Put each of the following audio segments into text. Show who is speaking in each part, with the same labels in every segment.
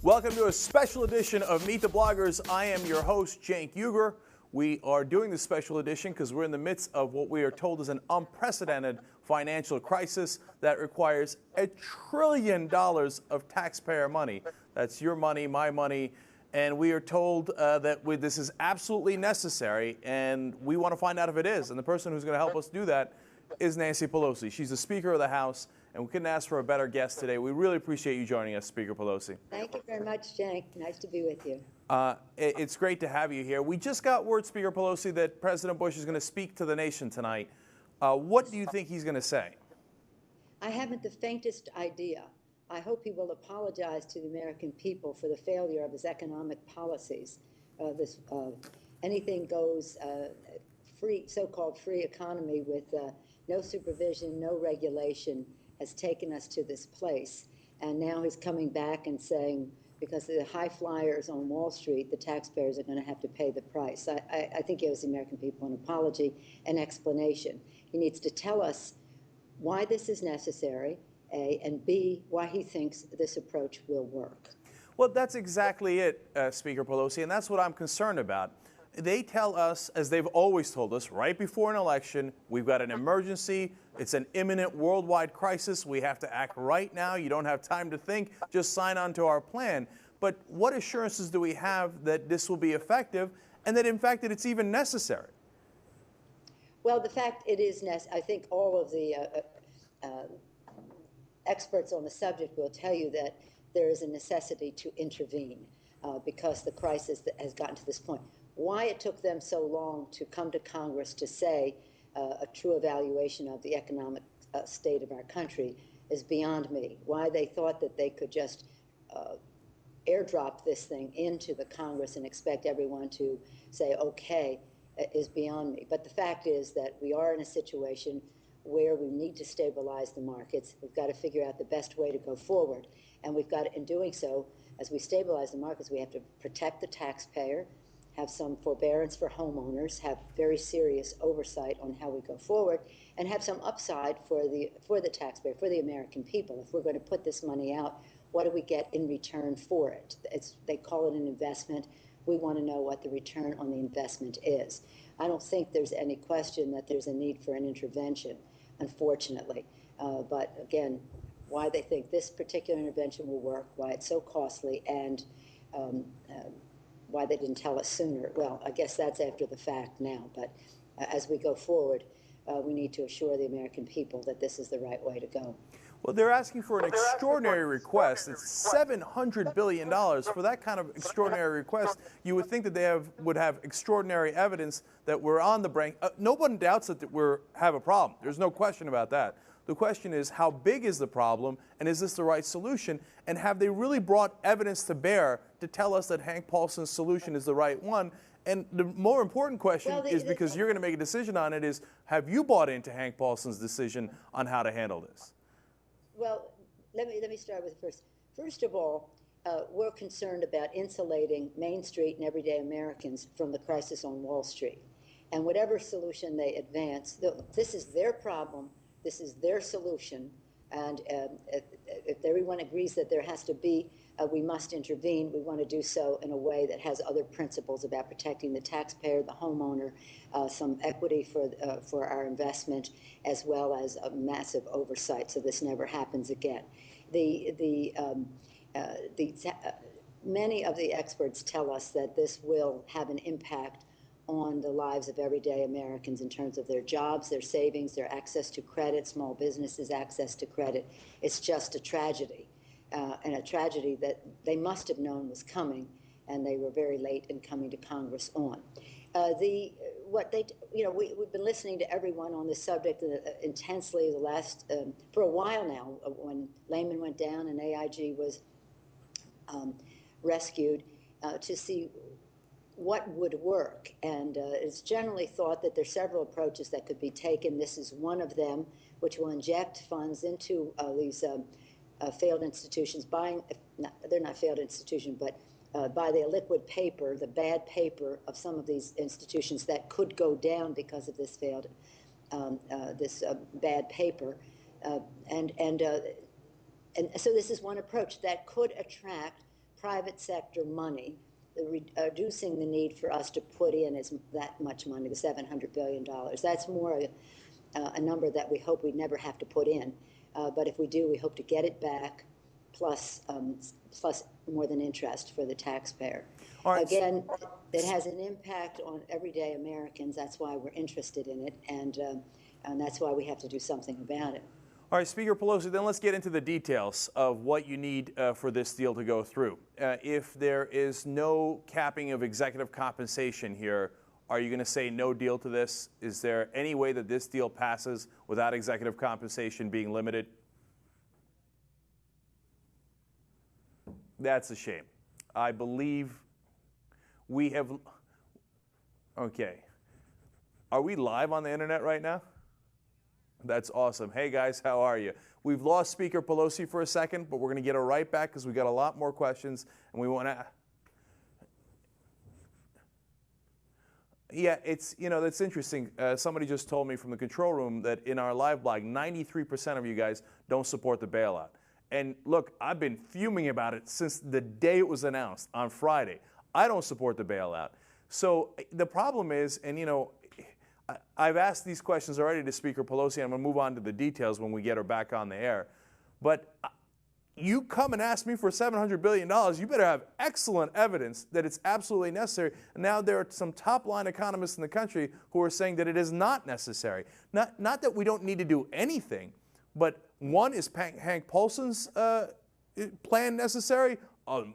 Speaker 1: Welcome to a special edition of Meet the Bloggers. I am your host, Cenk Uygur. We are doing this special edition because we're in the midst of what we are told is an unprecedented financial crisis that requires $1 trillion of taxpayer money. That's your money, my money. And we are told that this is absolutely necessary, and we want to find out if it is. And the person who's going to help us do that is Nancy Pelosi. She's the Speaker of the House, and we couldn't ask for a better guest today. We really appreciate you joining us, Speaker Pelosi.
Speaker 2: Thank you very much, Cenk. Nice to be with you.
Speaker 1: It's great to have you here. We just got word, Speaker Pelosi, that President Bush is going to speak to the nation tonight. What do you think he's going to say?
Speaker 2: I haven't the faintest idea. I hope he will apologize to the American people for the failure of his economic policies. This anything goes free, so-called free economy with no supervision, no regulation has taken us to this place. And now he's coming back and saying, because of the high flyers on Wall Street, the taxpayers are going to have to pay the price. I think he owes the American people an apology, an explanation. He needs to tell us why this is necessary, A, and B, why he thinks this approach will work.
Speaker 1: Well, that's exactly it, Speaker Pelosi, and that's what I'm concerned about. They tell us, as they've always told us, right before an election, we've got an emergency, it's an imminent worldwide crisis, we have to act right now, you don't have time to think, just sign on to our plan. But what assurances do we have that this will be effective and that, in fact, that it's even necessary?
Speaker 2: Well, the fact it is necessary, I think all of the experts on the subject will tell you that there is a necessity to intervene because the crisis has gotten to this point. Why it took them so long to come to Congress to say a true evaluation of the economic state of our country is beyond me. Why they thought that they could just airdrop this thing into the Congress and expect everyone to say, okay, is beyond me. But the fact is that we are in a situation where we need to stabilize the markets. We've got to figure out the best way to go forward. And we've got to, in doing so, as we stabilize the markets, we have to protect the taxpayer, have some forbearance for homeowners, have very serious oversight on how we go forward, and have some upside for the taxpayer, for the American people. If we're going to put this money out, what do we get in return for it? They call it an investment. We want to know what the return on the investment is. I don't think there's any question that there's a need for an intervention, unfortunately. But again, why they think this particular intervention will work, why it's so costly, and why they didn't tell us sooner, well, I guess that's after the fact now. But as we go forward, we need to assure the American people that this is the right way to go.
Speaker 1: Well, they're asking for an extraordinary request. It's $700 billion. For that kind of extraordinary request, you would think that they would have extraordinary evidence that we're on the brink. No one doubts that we have a problem. There's no question about that. The question is, how big is the problem, and is this the right solution? And have they really brought evidence to bear to tell us that Hank Paulson's solution is the right one? And the more important question is, because you're going to make a decision on it, is have you bought into Hank Paulson's decision on how to handle this?
Speaker 2: Well, let me start with first. First of all, we're concerned about insulating Main Street and everyday Americans from the crisis on Wall Street. And whatever solution they advance, this is their problem, this is their solution, and if everyone agrees that there has to be, we must intervene, we want to do so in a way that has other principles about protecting the taxpayer, the homeowner, some equity for our investment, as well as a massive oversight so this never happens again. Many of the experts tell us that this will have an impact on the lives of everyday Americans in terms of their jobs, their savings, their access to credit, small businesses' access to credit. It's just a tragedy, and a tragedy that they must have known was coming, and they were very late in coming to Congress on. We've been listening to everyone on this subject intensely for a while now, when Lehman went down and AIG was rescued, to see what would work. And it's generally thought that there are several approaches that could be taken. This is one of them, which will inject funds into these failed institutions, they're not failed institutions, but by the illiquid paper, the bad paper of some of these institutions that could go down because of this bad paper. And so this is one approach that could attract private sector money, reducing the need for us to put in that much money, the $700 billion. That's more a number that we hope we never have to put in. But if we do, we hope to get it back, plus more than interest for the taxpayer. Right. Again, it has an impact on everyday Americans. That's why we're interested in it, and that's why we have to do something about it.
Speaker 1: All right, Speaker Pelosi, then let's get into the details of what you need for this deal to go through. If there is no capping of executive compensation here, are you going to say no deal to this? Is there any way that this deal passes without executive compensation being limited? That's a shame. I believe we have... Okay. Are we live on the internet right now? That's awesome. Hey guys, how are you? We've lost Speaker Pelosi for a second, but we're going to get her right back because we got a lot more questions and we want to... Yeah, it's, that's interesting. Somebody just told me from the control room that in our live blog, 93% of you guys don't support the bailout. And look, I've been fuming about it since the day it was announced on Friday. I don't support the bailout. So the problem is, and I've asked these questions already to Speaker Pelosi, and I'm going to move on to the details when we get her back on the air. But you come and ask me for $700 billion, you better have excellent evidence that it's absolutely necessary. And now there are some top-line economists in the country who are saying that it is not necessary. Not that we don't need to do anything, but one, is Hank Paulson's plan necessary?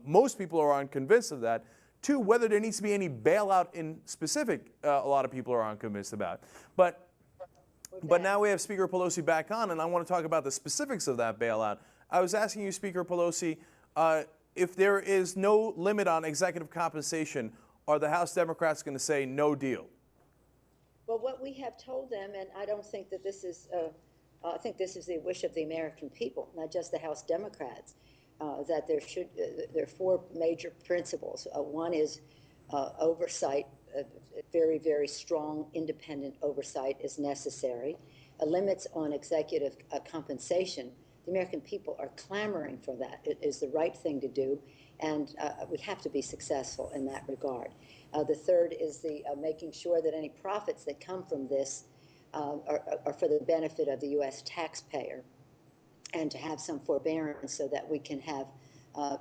Speaker 1: Most people are unconvinced of that. Two, whether there needs to be any bailout in specific, a lot of people are unconvinced about. But now we have Speaker Pelosi back on, and I want to talk about the specifics of that bailout. I was asking you, Speaker Pelosi, if there is no limit on executive compensation, are the House Democrats going to say no deal?
Speaker 2: Well, what we have told them, and I don't think that this is, I think this is the wish of the American people, not just the House Democrats, that there are four major principles. One is oversight. Very, very strong, independent oversight is necessary. Limits on executive compensation. The American people are clamoring for that. It is the right thing to do, and we have to be successful in that regard. The third is the making sure that any profits that come from this are for the benefit of the U.S. taxpayer, and to have some forbearance so that we can have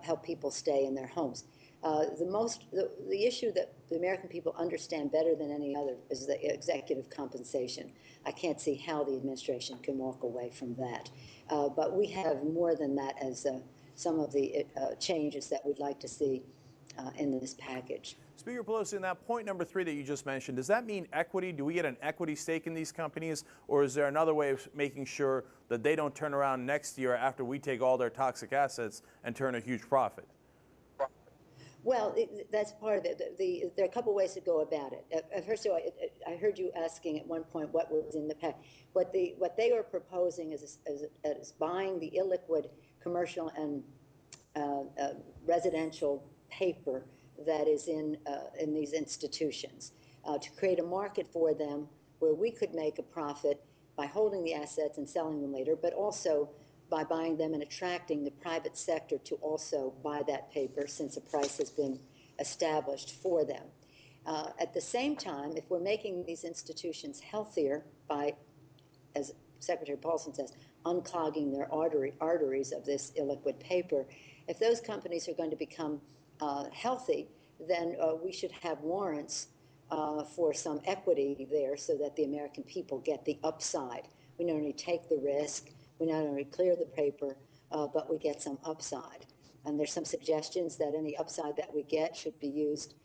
Speaker 2: help people stay in their homes. The issue that the American people understand better than any other is the executive compensation. I can't see how the administration can walk away from that. But we have more than that as some of the changes that we'd like to see in this package.
Speaker 1: Speaker Pelosi, in that point number 3 that you just mentioned, does that mean equity? Do we get an equity stake in these companies? Or is there another way of making sure that they don't turn around next year after we take all their toxic assets and turn a huge profit?
Speaker 2: Well, that's part of it. There are a couple ways to go about it. First of all, I heard you asking at one point what was in the pack. What they are proposing is buying the illiquid commercial and residential paper that is in these institutions, to create a market for them where we could make a profit by holding the assets and selling them later, but also by buying them and attracting the private sector to also buy that paper, since a price has been established for them. At the same time, if we're making these institutions healthier by, as Secretary Paulson says, unclogging their arteries of this illiquid paper, if those companies are going to become healthy, then we should have warrants for some equity there so that the American people get the upside. We not only take the risk, we not only clear the paper, but we get some upside. And there's some suggestions that any upside that we get should be used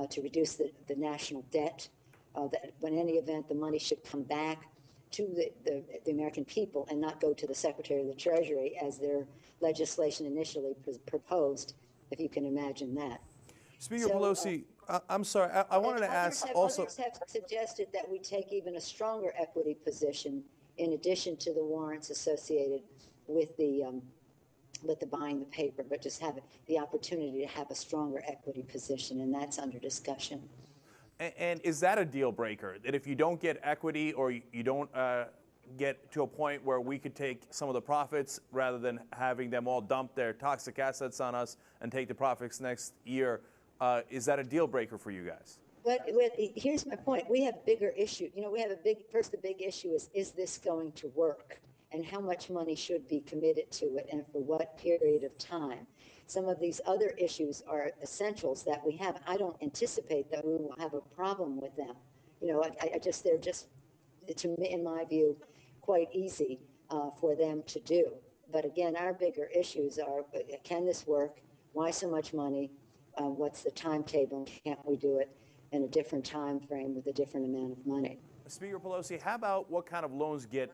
Speaker 2: to reduce the national debt, that in any event the money should come back to the American people and not go to the Secretary of the Treasury as their legislation initially proposed, if you can imagine that.
Speaker 1: Speaker Pelosi, I'm sorry, I wanted to ask also...
Speaker 2: Others have suggested that we take even a stronger equity position in addition to the warrants associated with the buying the paper, but just have the opportunity to have a stronger equity position, and that's under discussion.
Speaker 1: And is that a deal breaker? That if you don't get equity or you don't get to a point where we could take some of the profits rather than having them all dump their toxic assets on us and take the profits next year? Is that a deal breaker for you guys?
Speaker 2: But here's my point. We have bigger issue. You know, we have the big issue is this going to work? And how much money should be committed to it and for what period of time? Some of these other issues are essentials that we have. I don't anticipate that we will have a problem with them. You know, they're just, to me, in my view, quite easy for them to do. But again, our bigger issues are, can this work? Why so much money? What's the timetable? Can't we do it in a different time frame with a different amount of money?
Speaker 1: Speaker Pelosi, how about what kind of loans get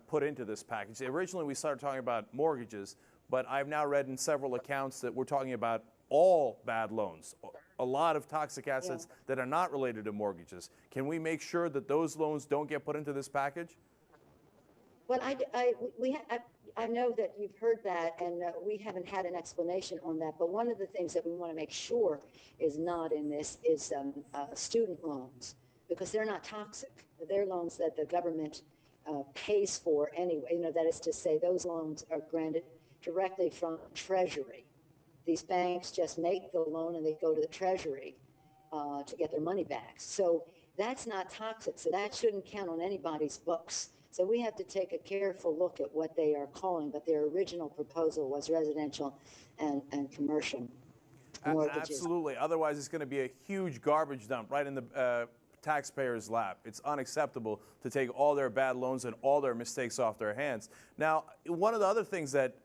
Speaker 1: put into this package? Originally, we started talking about mortgages, but I've now read in several accounts that we're talking about all bad loans, a lot of toxic assets that are not related to mortgages. Can we make sure that those loans don't get put into this package?
Speaker 2: Well, I know that you've heard that, and we haven't had an explanation on that. But one of the things that we want to make sure is not in this is student loans, because they're not toxic. They're loans that the government pays for anyway. You know, that is to say, those loans are granted directly from Treasury. These banks just make the loan and they go to the Treasury to get their money back. So that's not toxic. So that shouldn't count on anybody's books. So we have to take a careful look at what they are calling, but their original proposal was residential and commercial mortgages.
Speaker 1: Absolutely. Otherwise, it's going to be a huge garbage dump right in the taxpayers' lap. It's unacceptable to take all their bad loans and all their mistakes off their hands. Now, one of the other things that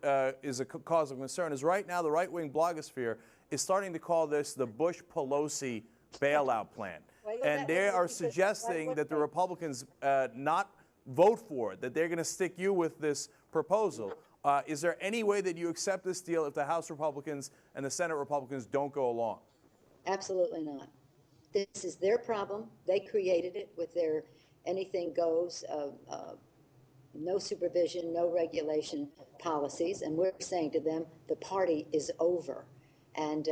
Speaker 1: is a cause of concern is right now the right-wing blogosphere is starting to call this the Bush-Pelosi bailout plan. And they are suggesting that the Republicans not vote for it, that they're going to stick you with this proposal. Is there any way that you accept this deal if the House Republicans and the Senate Republicans don't go along?
Speaker 2: Absolutely not. This is their problem. They created it with their anything goes, no supervision, no regulation policies. And we're saying to them, the party is over. And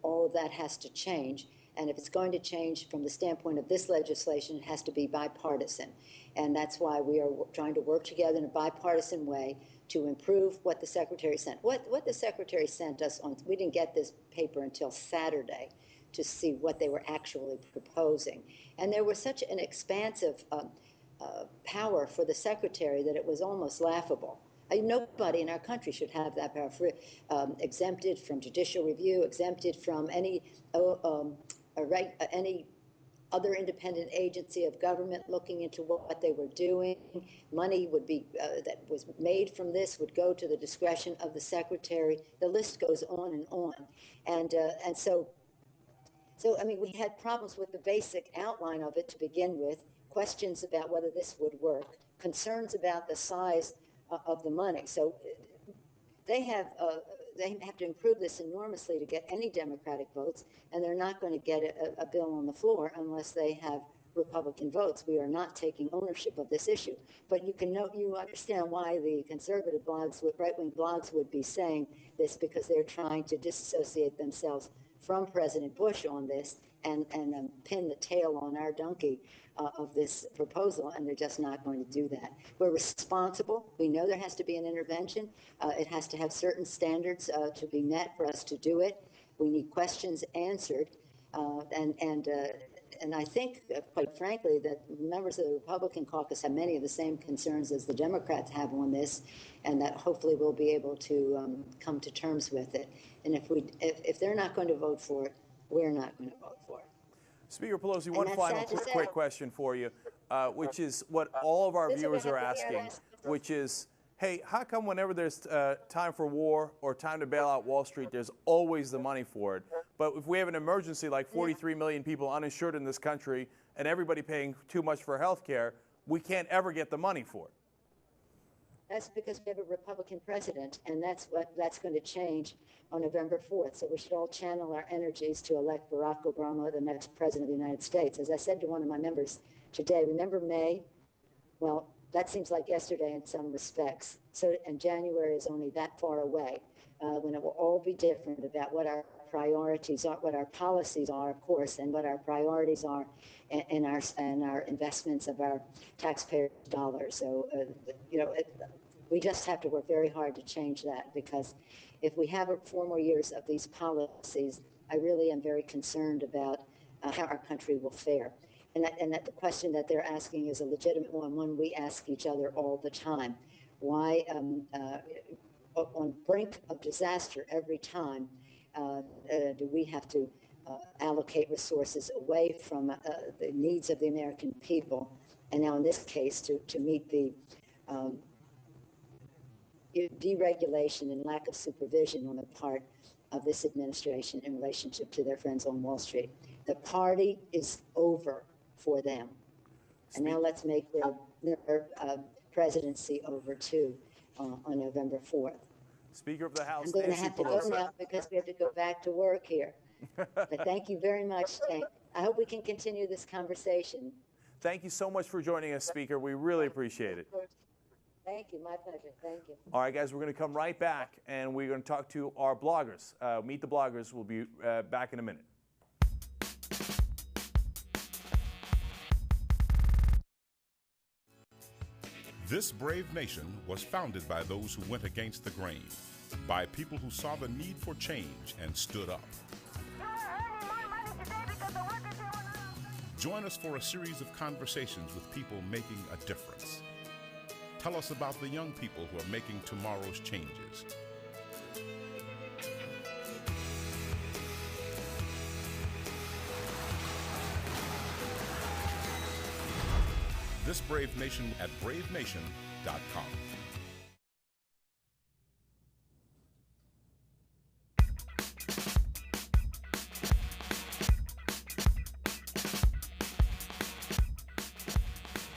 Speaker 2: all of that has to change. And if it's going to change from the standpoint of this legislation, it has to be bipartisan. And that's why we are trying to work together in a bipartisan way to improve what the Secretary sent. What the Secretary sent us on, we didn't get this paper until Saturday to see what they were actually proposing. And there was such an expansive power for the Secretary that it was almost laughable. Nobody in our country should have that power. Exempted from judicial review, exempted from any other independent agency of government looking into what they were doing. Money would be that was made from this would go to the discretion of the Secretary. The list goes on and on, and so I mean, we had problems with the basic outline of it to begin with. Questions about whether this would work. Concerns about the size of the money. So they have to improve this enormously to get any Democratic votes, and they're not going to get a bill on the floor unless they have Republican votes. We are not taking ownership of this issue. But you understand why the conservative blogs, right-wing blogs would be saying this, because they're trying to disassociate themselves from President Bush on this and pin the tail on our donkey of this proposal, and they're just not going to do that. We're responsible. We know there has to be an intervention. It has to have certain standards to be met for us to do it. We need questions answered, and I think, quite frankly, that members of the Republican caucus have many of the same concerns as the Democrats have on this, and that hopefully we'll be able to come to terms with it. And if they're not going to vote for it, we're not going to vote for it.
Speaker 1: Speaker Pelosi, one final quick question for you, which is what all of our viewers are asking, which is, hey, how come whenever there's time for war or time to bail out Wall Street, there's always the money for it? But if we have an emergency like 43 million people uninsured in this country and everybody paying too much for health care, we can't ever get the money for it.
Speaker 2: That's because we have a Republican president, and that's going to change on November 4th. So we should all channel our energies to elect Barack Obama, the next president of the United States. As I said to one of my members today, remember May? Well, that seems like yesterday in some respects. So, and January is only that far away when it will all be different about what our priorities are, what our policies are, of course, and what our priorities are, and our investments of our taxpayers' dollars. So, we just have to work very hard to change that, because if we have 4 more years of these policies, I really am very concerned about how our country will fare. And that the question that they're asking is a legitimate one we ask each other all the time. Why, on brink of disaster every time, do we have to allocate resources away from the needs of the American people, and now in this case to meet the deregulation and lack of supervision on the part of this administration in relationship to their friends on Wall Street. The party is over for them. And now let's make their presidency over too on November 4th.
Speaker 1: Speaker of the House,
Speaker 2: I'm going to
Speaker 1: Nancy
Speaker 2: have to
Speaker 1: Pelosi.
Speaker 2: go now because we have to go back to work here. But thank you very much, Tank. I hope we can continue this conversation.
Speaker 1: Thank you so much for joining us, Speaker. We really appreciate it.
Speaker 2: Thank you. My pleasure. Thank you.
Speaker 1: All right, guys, we're going to come right back, and we're going to talk to our bloggers. Meet the Bloggers. We'll be back in a minute.
Speaker 3: This brave nation was founded by those who went against the grain, by people who saw the need for change and stood up. Join us for a series of conversations with people making a difference. Tell us about the young people who are making tomorrow's changes. This Brave Nation at bravenation.com.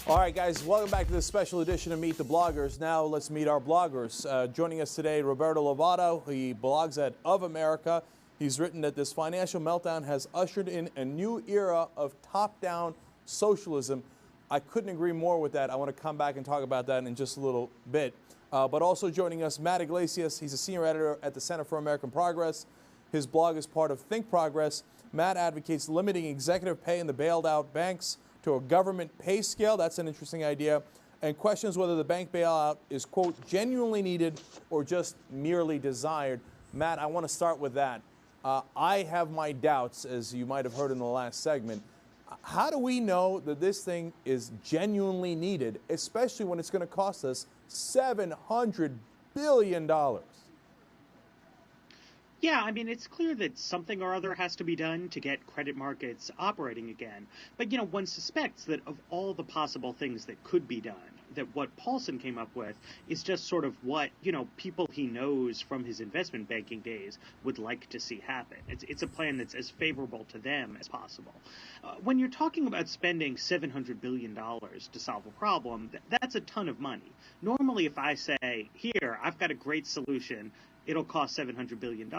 Speaker 1: All right, guys, welcome back to this special edition of Meet the Bloggers. Now let's meet our bloggers. Joining us today, Roberto Lovato. He blogs at Of America. He's written that this financial meltdown has ushered in a new era of top-down socialism. I couldn't agree more with that. I want to come back and talk about that in just a little bit. But also joining us, Matt Iglesias. He's a senior editor at the Center for American Progress. His blog is part of Think Progress. Matt advocates limiting executive pay in the bailed out banks to a government pay scale. That's an interesting idea. And questions whether the bank bailout is, quote, genuinely needed or just merely desired. Matt, I want to start with that. I have my doubts, as you might have heard in the last segment. How do we know that this thing is genuinely needed, especially when it's going to cost us $700 billion?
Speaker 4: Yeah, I mean, it's clear that something or other has to be done to get credit markets operating again. But, one suspects that of all the possible things that could be done, that what Paulson came up with is just sort of what, people he knows from his investment banking days would like to see happen. It's a plan that's as favorable to them as possible. When you're talking about spending $700 billion to solve a problem, that's a ton of money. Normally, if I say, here, I've got a great solution, it'll cost $700 billion.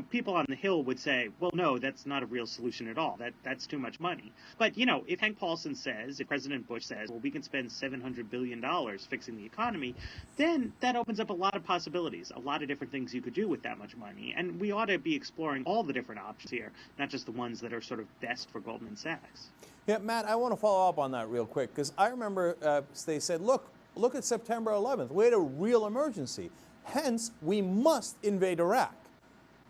Speaker 4: People on the Hill would say, well, no, that's not a real solution at all. That's too much money. But, if Hank Paulson says, if President Bush says, well, we can spend $700 billion fixing the economy, then that opens up a lot of possibilities, a lot of different things you could do with that much money. And we ought to be exploring all the different options here, not just the ones that are sort of best for Goldman Sachs.
Speaker 1: Yeah, Matt, I want to follow up on that real quick, because I remember they said, look at September 11th. We had a real emergency. Hence, we must invade Iraq.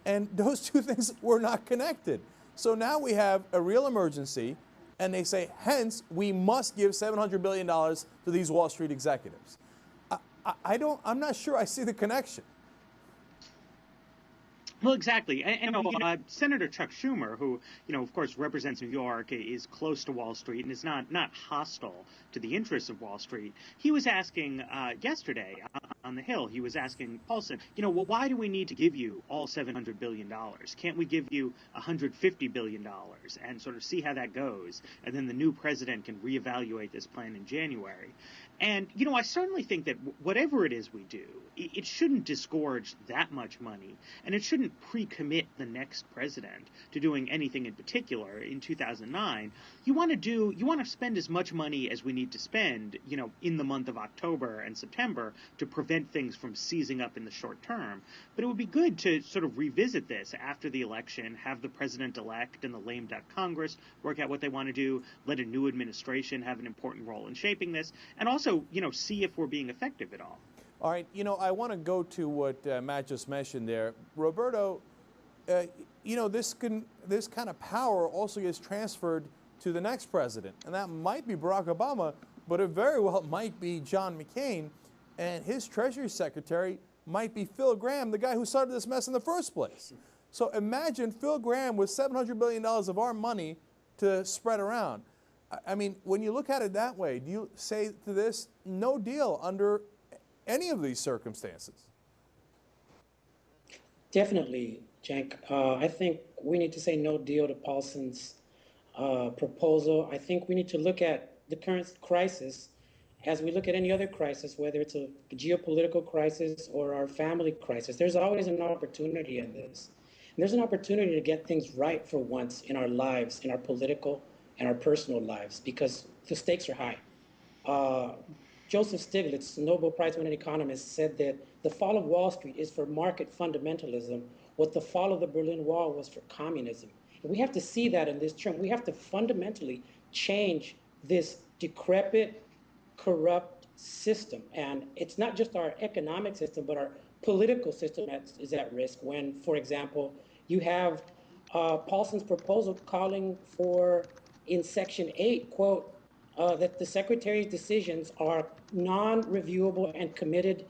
Speaker 1: And those two things were not connected. So now we have a real emergency, and they say, hence, we must give $700 billion to these Wall Street executives. I'm not sure I see the connection.
Speaker 4: Well, exactly. And Senator Chuck Schumer, who, of course, represents New York, is close to Wall Street and is not hostile to the interests of Wall Street. He was asking yesterday on the Hill, he was asking Paulson, well, why do we need to give you all $700 billion? Can't we give you $150 billion and sort of see how that goes? And then the new president can reevaluate this plan in January. And, I certainly think that whatever it is we do, it shouldn't disgorge that much money, and it shouldn't pre-commit the next president to doing anything in particular in 2009. You want to spend as much money as we need to spend, in the month of October and September to prevent prevent things from seizing up in the short term. But it would be good to sort of revisit this after the election, have the president-elect and the lame duck Congress work out what they want to do, let a new administration have an important role in shaping this, and also, see if we're being effective at all.
Speaker 1: All right, I want to go to what Matt just mentioned there. Roberto, this kind of power also gets transferred to the next president, and that might be Barack Obama, but it very well might be John McCain, and his Treasury Secretary might be Phil Gramm, the guy who started this mess in the first place. So imagine Phil Gramm with $700 billion of our money to spread around. I mean, when you look at it that way, do you say to this, no deal under any of these circumstances?
Speaker 5: Definitely, Cenk. I think we need to say no deal to Paulson's proposal. I think we need to look at the current crisis as we look at any other crisis, whether it's a geopolitical crisis or our family crisis. There's always an opportunity in this. And there's an opportunity to get things right for once in our lives, in our political and our personal lives, because the stakes are high. Joseph Stiglitz, the Nobel Prize-winning economist, said that the fall of Wall Street is for market fundamentalism what the fall of the Berlin Wall was for communism. And we have to see that in this term. We have to fundamentally change this decrepit, corrupt system. And it's not just our economic system, but our political system that is at risk when, for example, you have Paulson's proposal calling for, in Section 8, quote, that the Secretary's decisions are non-reviewable and committed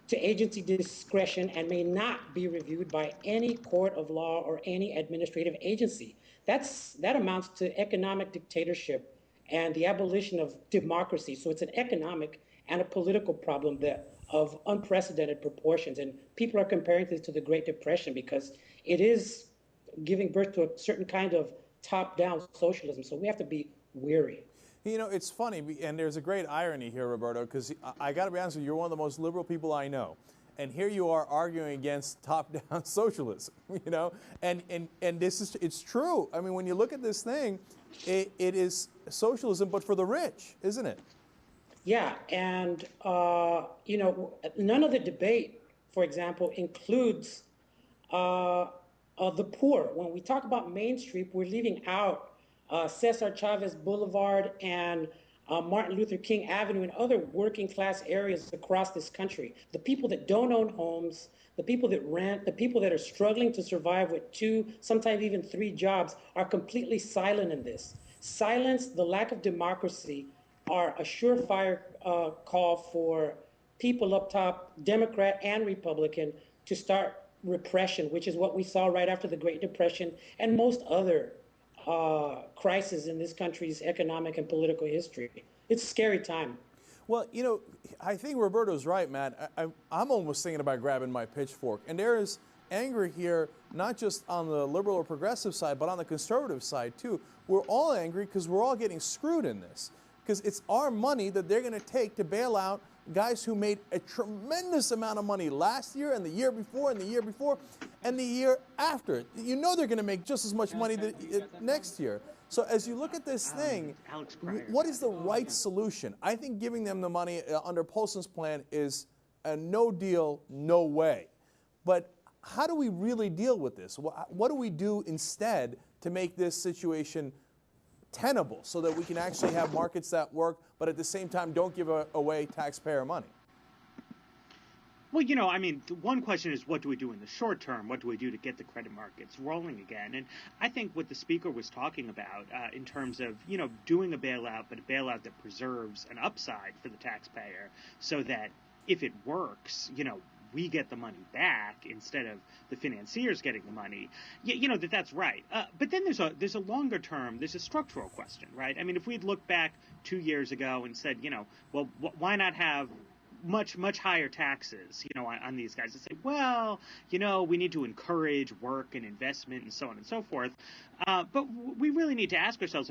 Speaker 5: to agency discretion and may not be reviewed by any court of law or any administrative agency. That amounts to economic dictatorship and the abolition of democracy. So it's an economic and a political problem of unprecedented proportions. And people are comparing this to the Great Depression because it is giving birth to a certain kind of top-down socialism. So we have to be weary.
Speaker 1: It's funny, and there's a great irony here, Roberto, because I got to be honest with you, you're one of the most liberal people I know. And here you are arguing against top-down socialism, and it's true. I mean, when you look at this thing, it is socialism, but for the rich, isn't it?
Speaker 5: Yeah, and, none of the debate, for example, includes the poor. When we talk about Main Street, we're leaving out Cesar Chavez Boulevard and Martin Luther King Avenue and other working class areas across this country. The people that don't own homes, the people that rent, the people that are struggling to survive with 2, sometimes even 3 jobs are completely silent in this. Silence, the lack of democracy are a surefire call for people up top, Democrat and Republican, to start repression, which is what we saw right after the Great Depression and most other crisis in this country's economic and political history. It's a scary time.
Speaker 1: Well, I think Roberto's right, Matt. I'm almost thinking about grabbing my pitchfork. And there is anger here, not just on the liberal or progressive side, but on the conservative side, too. We're all angry because we're all getting screwed in this. Because it's our money that they're going to take to bail out guys who made a tremendous amount of money last year and the year before and the year before and the year after. They're going to make just as much money next year. So as you look at this thing, what is the right solution? I think giving them the money under Paulson's plan is a no deal, no way. But how do we really deal with this? What do we do instead to make this situation tenable so that we can actually have markets that work, but at the same time don't give away taxpayer money?
Speaker 4: Well, one question is what do we do in the short term? What do we do to get the credit markets rolling again? And I think what the speaker was talking about in terms of, doing a bailout, but a bailout that preserves an upside for the taxpayer so that if it works, we get the money back instead of the financiers getting the money, that's right. But then there's a longer term, there's a structural question, right? I mean, if we'd looked back 2 years ago and said, well, why not have much higher taxes, on these guys, and say, well, we need to encourage work and investment and so on and so forth. But we really need to ask ourselves,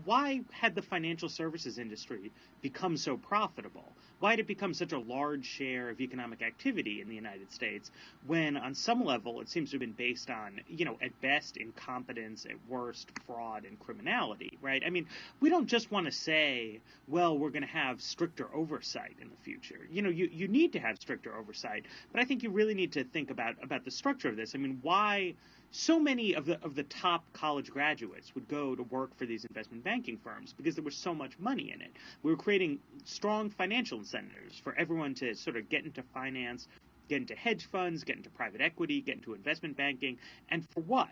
Speaker 4: why had the financial services industry become so profitable? why did it become such a large share of economic activity in the United States when on some level it seems to have been based on, at best incompetence, at worst fraud and criminality, right? I mean, we don't just want to say, well, we're going to have stricter oversight in the future. You need to have stricter oversight, but I think you really need to think about the structure of this. I mean, why so many of the top college graduates would go to work for these investment banking firms? Because there was so much money in it. We were creating strong financial incentives for everyone to sort of get into finance, get into hedge funds, get into private equity, get into investment banking. And for what?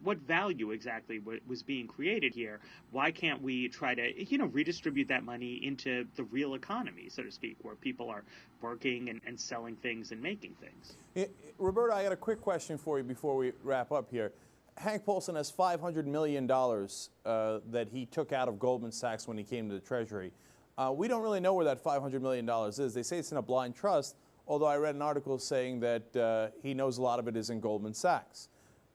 Speaker 4: What value exactly was being created here? Why can't we try to, redistribute that money into the real economy, so to speak, where people are working and selling things and making things?
Speaker 1: Roberto, I got a quick question for you before we wrap up here. Hank Paulson has $500 million that he took out of Goldman Sachs when he came to the Treasury. We don't really know where that $500 million is. They say it's in a blind trust, although I read an article saying that he knows a lot of it is in Goldman Sachs.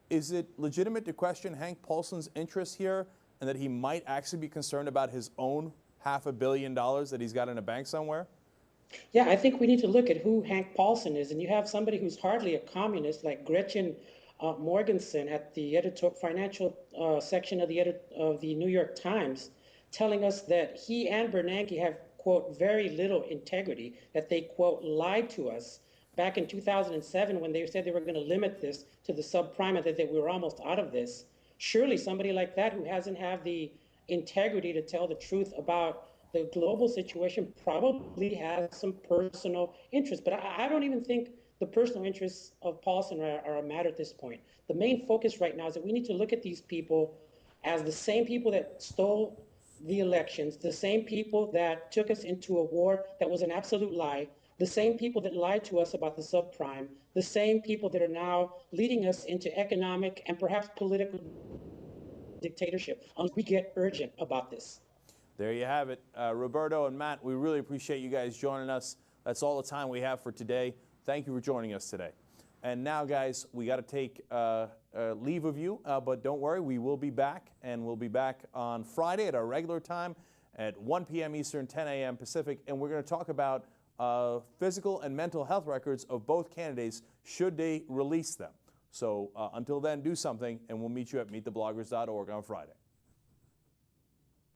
Speaker 1: Is it legitimate to question Hank Paulson's interest here and that he might actually be concerned about his own $500 million that he's got in a bank somewhere?
Speaker 5: Yeah, I think we need to look at who Hank Paulson is. And you have somebody who's hardly a communist like Gretchen Morgensen at the financial section of the New York Times telling us that he and Bernanke have, quote, very little integrity, that they, quote, lied to us back in 2007 when they said they were going to limit this to the subprime and that we were almost out of this. Surely somebody like that who hasn't had the integrity to tell the truth about the global situation probably has some personal interest. But I don't even think the personal interests of Paulson are a matter at this point. The main focus right now is that we need to look at these people as the same people that stole the elections, the same people that took us into a war that was an absolute lie, the same people that lied to us about the subprime, the same people that are now leading us into economic and perhaps political dictatorship. We get urgent about this.
Speaker 1: There you have it. Roberto and Matt, we really appreciate you guys joining us. That's all the time we have for today. Thank you for joining us today. And now, guys, we got to take leave of you, but don't worry, we will be back, and we'll be back on Friday at our regular time at 1 p.m. Eastern, 10 a.m. Pacific, and we're going to talk about physical and mental health records of both candidates should they release them. So until then, do something, and we'll meet you at meetthebloggers.org on Friday.